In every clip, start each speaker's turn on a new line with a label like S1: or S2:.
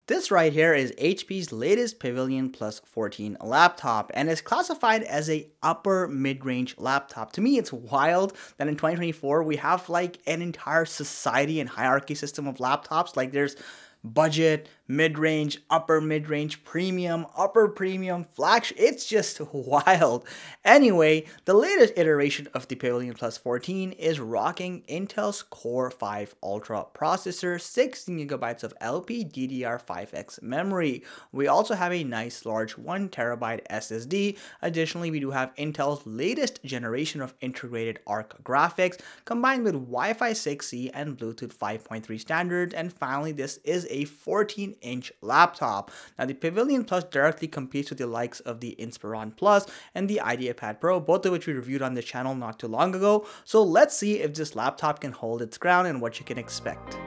S1: This right here is HP's latest Pavilion Plus 14 laptop and is classified as a upper mid-range laptop. To me, it's wild that in 2024 we have like an entire society and hierarchy system of laptops. Like there's budget, mid-range, upper mid-range, premium, upper premium, flagship. It's just wild. Anyway, the latest iteration of the Pavilion Plus 14 is rocking Intel's Core 5 Ultra processor, 16GB of LPDDR5X memory. We also have a nice large 1TB SSD. Additionally, we do have Intel's latest generation of integrated ARC graphics combined with Wi-Fi 6E and Bluetooth 5.3 standards. And finally, this is a 14-inch laptop. Now, the Pavilion Plus directly competes with the likes of the Inspiron Plus and the IdeaPad Pro, both of which we reviewed on the channel not too long ago. So let's see if this laptop can hold its ground and what you can expect.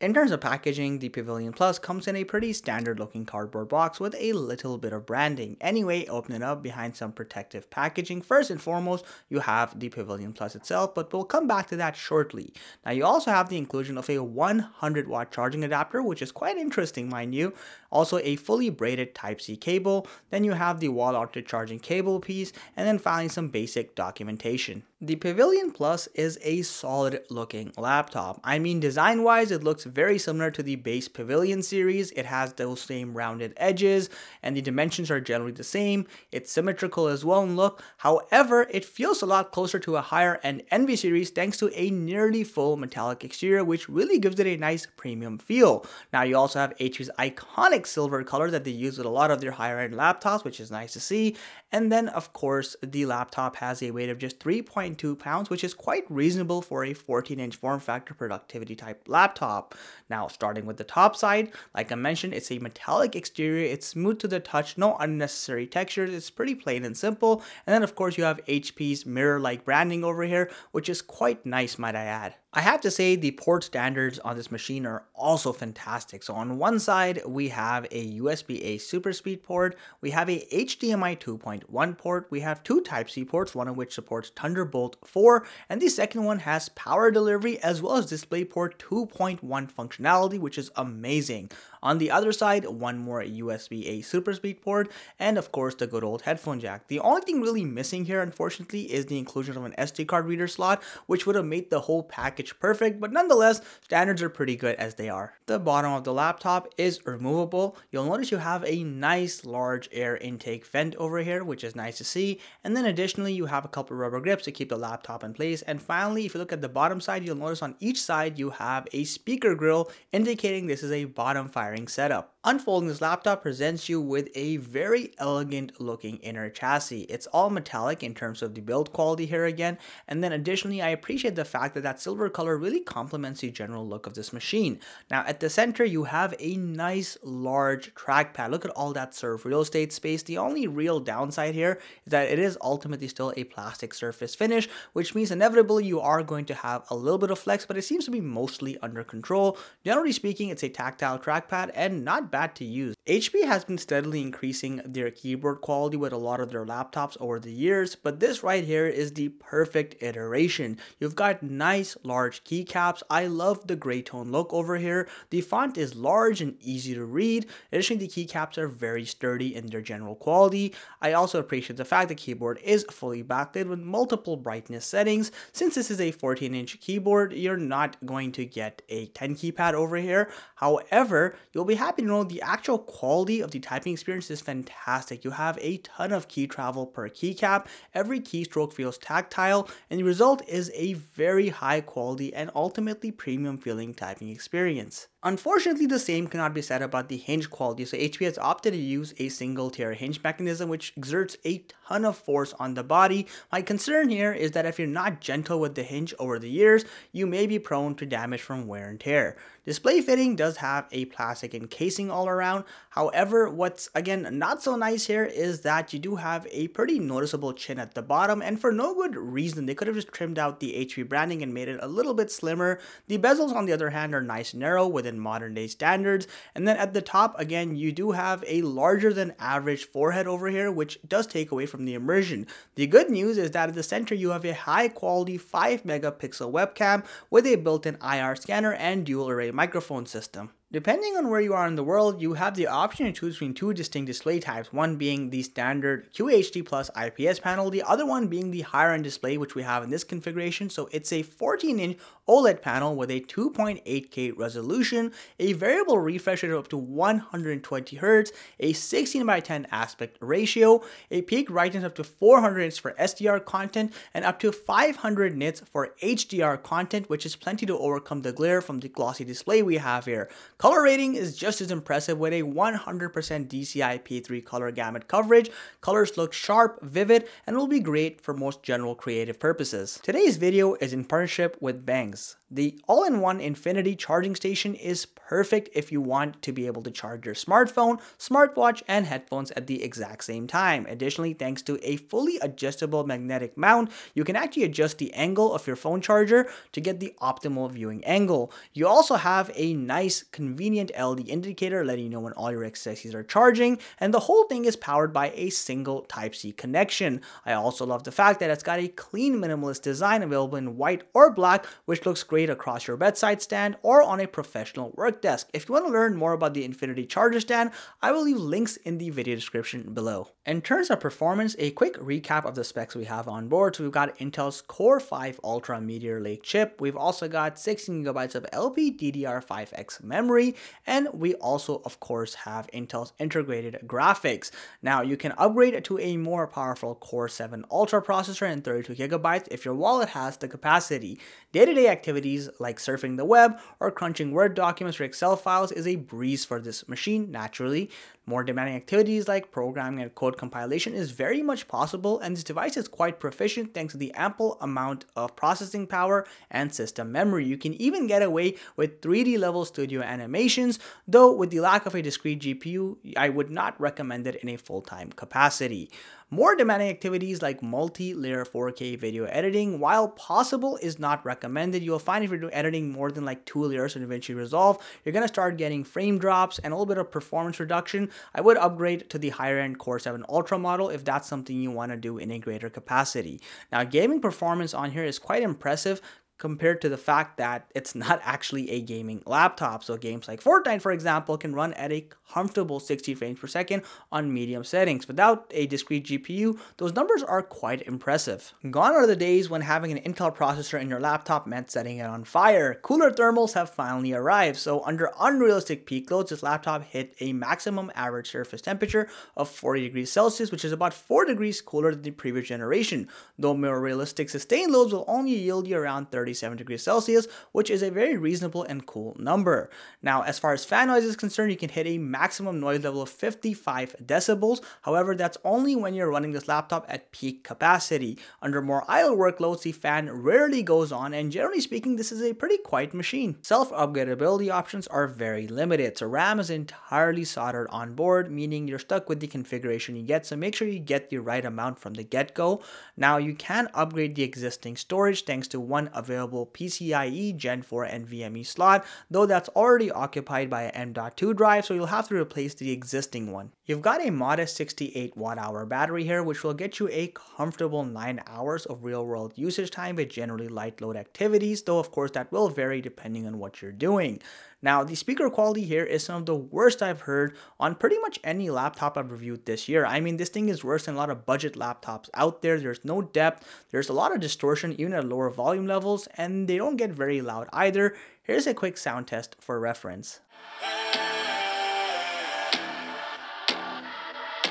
S1: In terms of packaging, the Pavilion Plus comes in a pretty standard looking cardboard box with a little bit of branding. Anyway, open it up behind some protective packaging. First and foremost, you have the Pavilion Plus itself, but we'll come back to that shortly. Now, you also have the inclusion of a 100-watt charging adapter, which is quite interesting, mind you. Also, a fully braided Type-C cable. Then you have the wall-mounted charging cable piece, and then finally some basic documentation. The Pavilion Plus is a solid looking laptop. I mean, design wise, it looks very similar to the base Pavilion series. It has those same rounded edges and the dimensions are generally the same. It's symmetrical as well in look. However, it feels a lot closer to a higher end Envy series thanks to a nearly full metallic exterior, which really gives it a nice premium feel. Now, you also have HP's iconic silver color that they use with a lot of their higher end laptops, which is nice to see. And then, of course, the laptop has a weight of just 3.2 pounds, which is quite reasonable for a 14-inch form factor productivity type laptop. Now, starting with the top side, like I mentioned, it's a metallic exterior. It's smooth to the touch, no unnecessary textures. It's pretty plain and simple. And then, of course, you have HP's mirror-like branding over here, which is quite nice, might I add. I have to say the port standards on this machine are also fantastic. So on one side, we have a USB-A super speed port, we have a HDMI 2.1 port, we have two Type-C ports, one of which supports Thunderbolt 4, and the second one has power delivery as well as DisplayPort 2.1 functionality, which is amazing. On the other side, one more USB-A super speed port, and of course the good old headphone jack. The only thing really missing here, unfortunately, is the inclusion of an SD card reader slot, which would have made the whole package perfect, but nonetheless, standards are pretty good as they are. The bottom of the laptop is removable. You'll notice you have a nice large air intake vent over here, which is nice to see, and then additionally you have a couple rubber grips to keep the laptop in place. And finally, if you look at the bottom side, you'll notice on each side you have a speaker grill, indicating this is a bottom firing setup. Unfolding this laptop presents you with a very elegant looking inner chassis. It's all metallic in terms of the build quality here again, and then additionally I appreciate the fact that that silver color really complements the general look of this machine. Now at the center you have a nice large trackpad. Look at all that served real estate space. The only real downside here is that it is ultimately still a plastic surface finish, which means inevitably you are going to have a little bit of flex, but it seems to be mostly under control. Generally speaking, it's a tactile trackpad and not bad to use. HP has been steadily increasing their keyboard quality with a lot of their laptops over the years, but this right here is the perfect iteration. You've got nice large keycaps. I love the gray tone look over here. The font is large and easy to read. Additionally, the keycaps are very sturdy in their general quality. I also appreciate the fact the keyboard is fully backlit with multiple brightness settings. Since this is a 14-inch keyboard, you're not going to get a 10 keypad over here. However, you'll be happy to know the actual quality of the typing experience is fantastic. You have a ton of key travel per keycap. Every keystroke feels tactile, and the result is a very high quality and ultimately premium feeling typing experience. Unfortunately, the same cannot be said about the hinge quality, so HP has opted to use a single tier hinge mechanism which exerts a ton of force on the body. My concern here is that if you're not gentle with the hinge over the years, you may be prone to damage from wear and tear. Display fitting does have a plastic encasing all around. However, what's again not so nice here is that you do have a pretty noticeable chin at the bottom, and for no good reason. They could have just trimmed out the HP branding and made it a little bit slimmer. The bezels on the other hand are nice and narrow with a in modern day standards. And then at the top, again, you do have a larger than average forehead over here, which does take away from the immersion. The good news is that at the center, you have a high quality 5 megapixel webcam with a built-in IR scanner and dual array microphone system. Depending on where you are in the world, you have the option to choose between two distinct display types, one being the standard QHD plus IPS panel, the other one being the higher end display, which we have in this configuration. So it's a 14-inch OLED panel with a 2.8K resolution, a variable refresh rate of up to 120 Hz, a 16:10 aspect ratio, a peak brightness up to 400 nits for SDR content, and up to 500 nits for HDR content, which is plenty to overcome the glare from the glossy display we have here. Color rating is just as impressive with a 100% DCI-P3 color gamut coverage. Colors look sharp, vivid, and will be great for most general creative purposes. Today's video is in partnership with Benks. The all-in-one infinity charging station is perfect if you want to be able to charge your smartphone, smartwatch, and headphones at the exact same time. Additionally, thanks to a fully adjustable magnetic mount, you can actually adjust the angle of your phone charger to get the optimal viewing angle. You also have a nice, convenient LED indicator letting you know when all your accessories are charging, and the whole thing is powered by a single Type-C connection. I also love the fact that it's got a clean, minimalist design available in white or black, which looks great across your bedside stand or on a professional work desk. If you want to learn more about the Infinity Charger Stand, I will leave links in the video description below. In terms of performance, a quick recap of the specs we have on board. So we've got Intel's Core 5 Ultra Meteor Lake chip. We've also got 16 GB of LPDDR5X memory, and we also, of course, have Intel's integrated graphics. Now, you can upgrade to a more powerful Core 7 Ultra processor and 32 GB if your wallet has the capacity. Day-to-day activities like surfing the web or crunching Word documents or Excel files is a breeze for this machine, naturally. More demanding activities like programming and code compilation is very much possible, and this device is quite proficient thanks to the ample amount of processing power and system memory. You can even get away with 3D level studio animations, though with the lack of a discrete GPU, I would not recommend it in a full-time capacity. More demanding activities like multi-layer 4K video editing, while possible, is not recommended. You'll find if you're doing editing more than like 2 layers in DaVinci Resolve, you're going to start getting frame drops and a little bit of performance reduction. I would upgrade to the higher end Core 7 Ultra model if that's something you want to do in a greater capacity. Now, gaming performance on here is quite impressive compared to the fact that it's not actually a gaming laptop. So games like Fortnite, for example, can run at a comfortable 60 frames per second on medium settings. Without a discrete GPU, those numbers are quite impressive. Gone are the days when having an Intel processor in your laptop meant setting it on fire. Cooler thermals have finally arrived. So under unrealistic peak loads, this laptop hit a maximum average surface temperature of 40 degrees Celsius, which is about 4 degrees cooler than the previous generation. Though more realistic sustained loads will only yield you around 37 degrees Celsius, which is a very reasonable and cool number. Now, as far as fan noise is concerned, you can hit a maximum noise level of 55 decibels. However, that's only when you're running this laptop at peak capacity. Under more idle workloads, the fan rarely goes on, and generally speaking, this is a pretty quiet machine. Self-upgradability options are very limited, so RAM is entirely soldered on board, meaning you're stuck with the configuration you get, so make sure you get the right amount from the get-go. Now, you can upgrade the existing storage thanks to one available PCIe Gen 4 NVMe slot, though that's already occupied by an M.2 drive, so you'll have to replace the existing one. You've got a modest 68 watt-hour battery here, which will get you a comfortable 9 hours of real-world usage time with generally light load activities, though of course that will vary depending on what you're doing. Now, the speaker quality here is some of the worst I've heard on pretty much any laptop I've reviewed this year. I mean, this thing is worse than a lot of budget laptops out there. There's no depth, there's a lot of distortion even at lower volume levels, and they don't get very loud either. Here's a quick sound test for reference.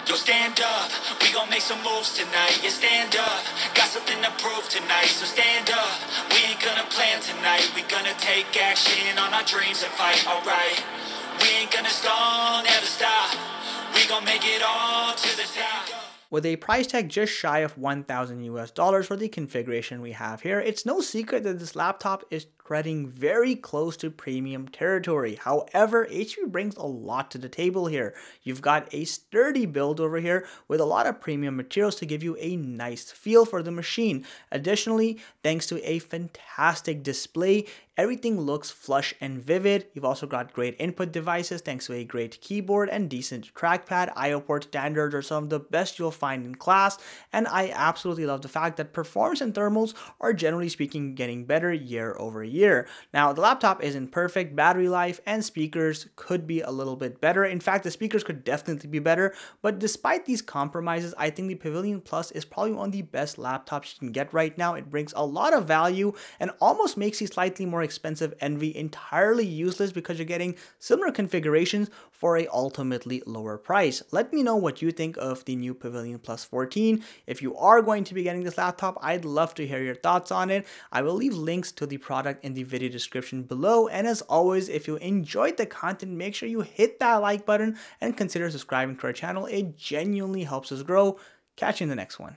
S2: Yo, stand up, we gon' make some moves tonight. Yeah, stand up, got something to prove tonight. So stand up, we ain't gonna plan tonight. We gonna take action on our dreams and fight, alright. We ain't gonna stall, never stop. We gon' make it all to the top.
S1: With a price tag just shy of $1,000 US for the configuration we have here, it's no secret that this laptop is treading very close to premium territory. However, HP brings a lot to the table here. You've got a sturdy build over here with a lot of premium materials to give you a nice feel for the machine. Additionally, thanks to a fantastic display, everything looks flush and vivid. You've also got great input devices thanks to a great keyboard and decent trackpad. IO port standards are some of the best you'll find in class, and I absolutely love the fact that performance and thermals are generally speaking getting better year over year. Now, the laptop isn't perfect. Battery life and speakers could be a little bit better. In fact, the speakers could definitely be better, but despite these compromises, I think the Pavilion Plus is probably one of the best laptops you can get right now. It brings a lot of value and almost makes the slightly more expensive Envy entirely useless because you're getting similar configurations for a ultimately lower price. Let me know what you think of the new Pavilion Plus 14. If you are going to be getting this laptop, I'd love to hear your thoughts on it. I will leave links to the product in the video description below, and as always, if you enjoyed the content, make sure you hit that like button and consider subscribing to our channel. It genuinely helps us grow. Catch you in the next one.